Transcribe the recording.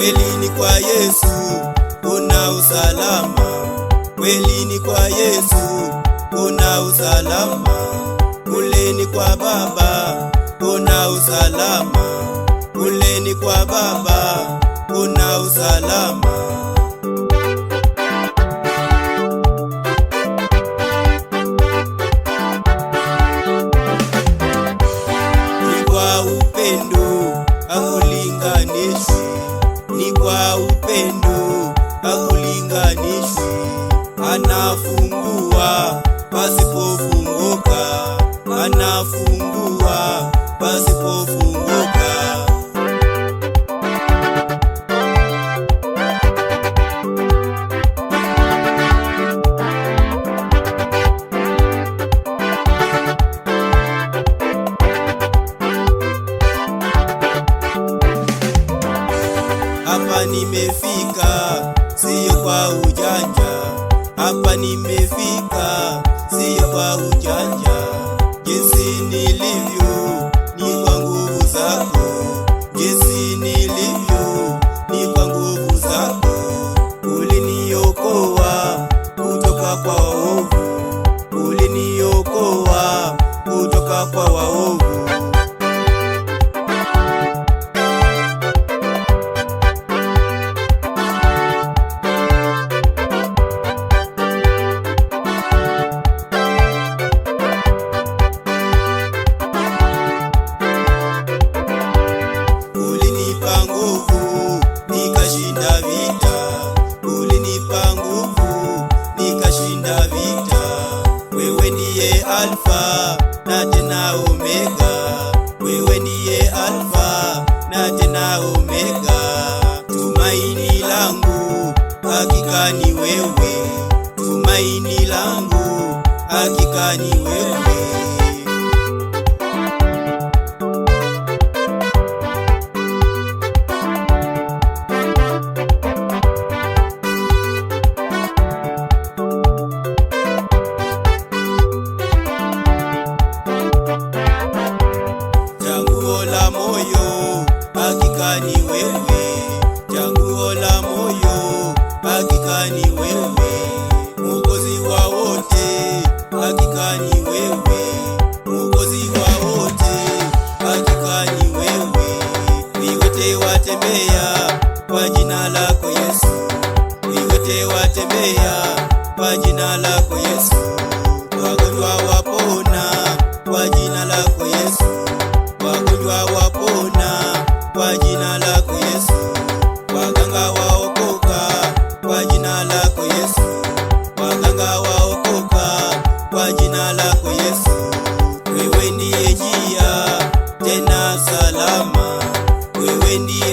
Kweli ni kwa Yesu kuna usalama, kweli ni kwa Yesu kuna usalama. Kule ni kwa Baba kuna usalama, kule ni kwa Baba kuna usalama. Ni kwa upendo hakulinganishwi, ni kwa upendo hakulinganishwi. Anafungua pasipofunguka, anafungua pasipofunguka. Hapa nimefika siyo kwa ujanja, hapa nimefika siyo kwa ujanja. Jinsi nilivyo ni kwa nguvu zako, jinsi nilivyo ni kwa nguvu zako. Uliniokoa kutoka kwa waovu, uliniokoa kutoka kwa waovu. Ulinipa nguvu nikashinda vita, ulinipa nguvu nikashinda vita. Wewe ndiye Alfa na tena Omega, wewe ndiye Alfa na tena Omega. Tumaini langu hakika ni wewe, tumaini langu hakika ni wewe. Chaguo la moyo hakika ni wewe, chaguo la moyo hakika ni wewe. Mwokozi wa wote hakika ni wewe, mwokozi wa wote hakika ni wewe. Viwete watembea kwa jina lako Yesu, viwete watembea kwa jina lako Yesu. Wagonjwa wapona kwa jina lako Yesu, wagonjwa wapona kwa jina lako Yesu. Waganga waokoka kwa jina lako Yesu, waganga waokoka kwa jina lako Yesu. Wewe ndiye njia tena salama, wewe ndiye